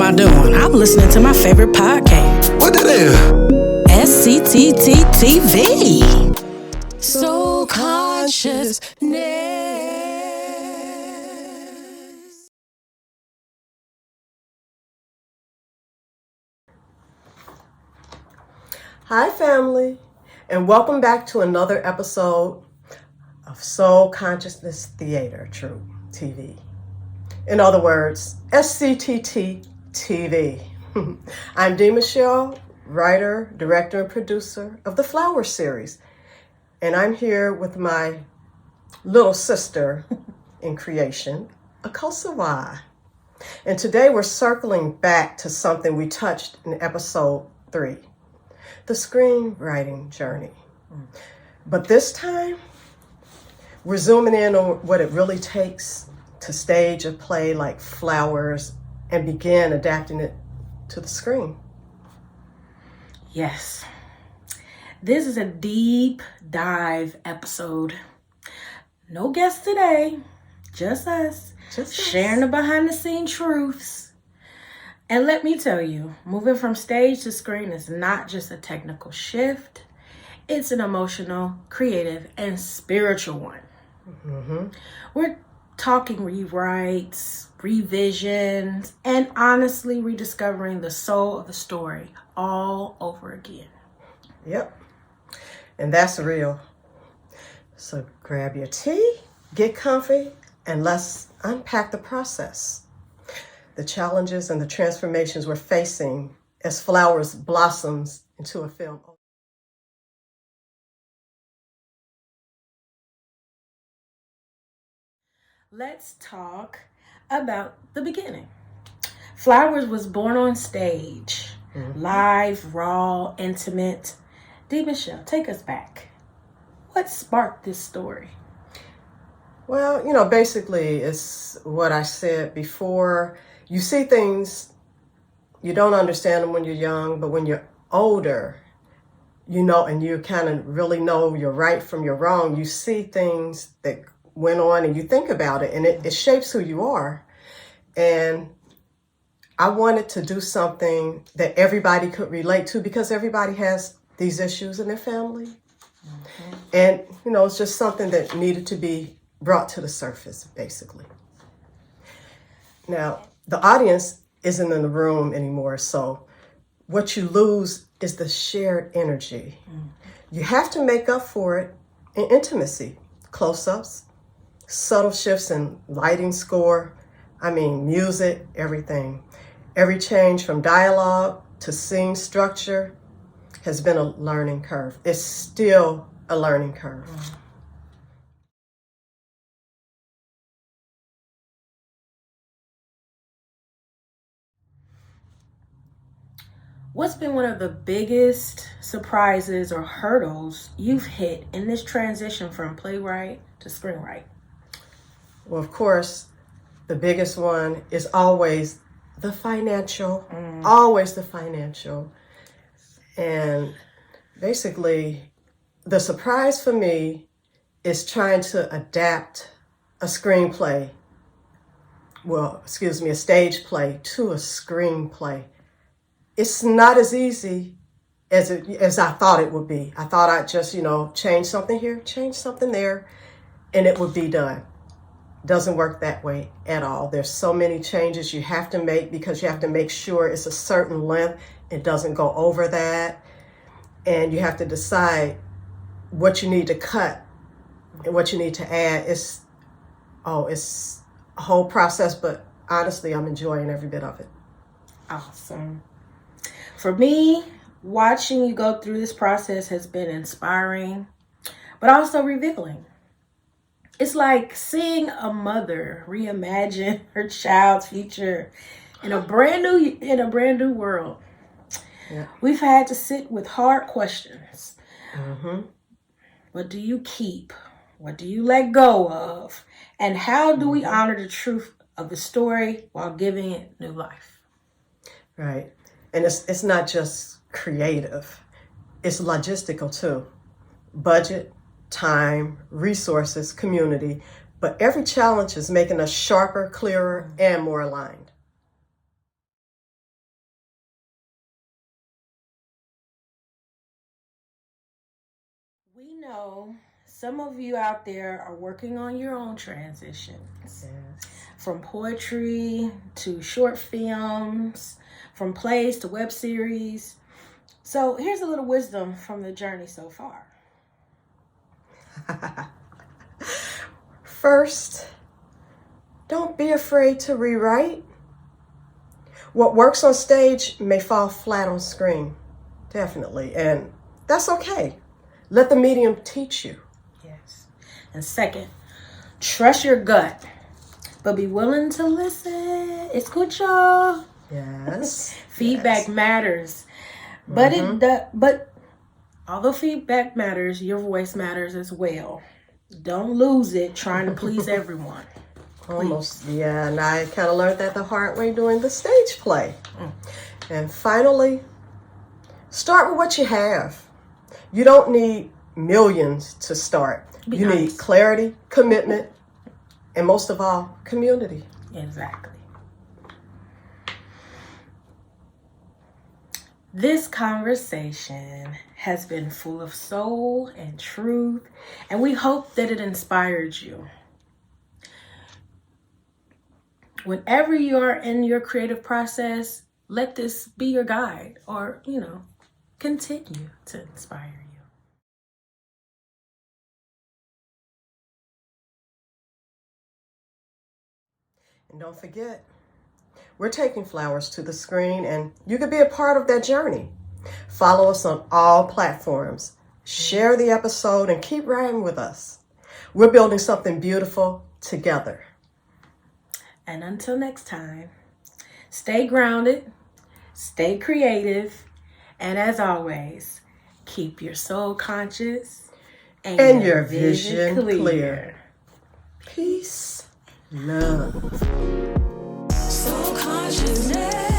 am I doing? I'm listening to my favorite podcast. What that is? SCTTTV. Soul Consciousness. Hi family, and welcome back to another episode of Soul Consciousness Theater Troupe TV. In other words, SCTT TV. I'm Dee Michelle, writer, director, and producer of the Flower series. And I'm here with my little sister in creation, Akosawa. And today we're circling back to something we touched in episode 3. The screenwriting journey. But this time, we're zooming in on what it really takes to stage a play like Flowers and begin adapting it to the screen. Yes. This is a deep dive episode. No guests today, just us, sharing the behind the scene truths. And let me tell you, moving from stage to screen is not just a technical shift. It's an emotional, creative, and spiritual one. Mm-hmm. We're talking rewrites, revisions, and honestly rediscovering the soul of the story all over again. Yep. And that's real. So grab your tea, get comfy, and let's unpack the process. The challenges and the transformations we're facing as Flowers blossoms into a film. Let's talk about the beginning. Flowers was born on stage, live, raw, intimate. Dee Michelle, take us back. What sparked this story? Well, basically it's what I said before. You see things, you don't understand them when you're young, but when you're older, and you kind of really know your right from your wrong, you see things that went on and you think about it, and it shapes who you are. And I wanted to do something that everybody could relate to because everybody has these issues in their family. Mm-hmm. And, it's just something that needed to be brought to the surface, basically. Now, the audience isn't in the room anymore, so what you lose is the shared energy. Mm-hmm. You have to make up for it in intimacy, close-ups, subtle shifts in lighting, score, music, everything. Every change from dialogue to scene structure has been a learning curve. It's still a learning curve. Mm-hmm. What's been one of the biggest surprises or hurdles you've hit in this transition from playwright to screenwrite? Well, of course, the biggest one is always the financial, always the financial. And basically, the surprise for me is trying to adapt a screenplay, a stage play to a screenplay. It's not as easy as I thought it would be. I thought I'd just, change something here, change something there, and it would be done. Doesn't work that way at all. There's so many changes you have to make because you have to make sure it's a certain length. It doesn't go over that. And you have to decide what you need to cut and what you need to add. It's a whole process, but honestly, I'm enjoying every bit of it. Awesome. For me, watching you go through this process has been inspiring, but also revealing. It's like seeing a mother reimagine her child's future in a brand new world. Yeah. We've had to sit with hard questions. Mm-hmm. What do you keep? What do you let go of? And how do we honor the truth of the story while giving it new life? Right. And it's not just creative. It's logistical too. Budget, time, resources, community. But every challenge is making us sharper, clearer, and more aligned. know some of you out there are working on your own transitions. Yes. From poetry to short films, from plays to web series. So here's a little wisdom from the journey so far. First, don't be afraid to rewrite. What works on stage may fall flat on screen, definitely, and that's okay. Let the medium teach you. Yes. And second, trust your gut, but be willing to listen. Escucha. Yes. Feedback matters, but but although feedback matters, your voice matters as well. Don't lose it trying to please everyone. Almost, yeah, and I kind of learned that the hard way doing the stage play. And finally, start with what you have. You don't need millions to start. You need clarity, commitment, and most of all, community. Exactly. This conversation has been full of soul and truth, and we hope that it inspired you. Whenever you're in your creative process, let this be your guide or, continue to inspire you. And don't forget, we're taking flowers to the screen, and you could be a part of that journey. Follow us on all platforms. Share the episode and keep riding with us. We're building something beautiful together. And until next time, stay grounded, stay creative, and as always, keep your soul conscious and your vision clear. Peace, love. Soul consciousness.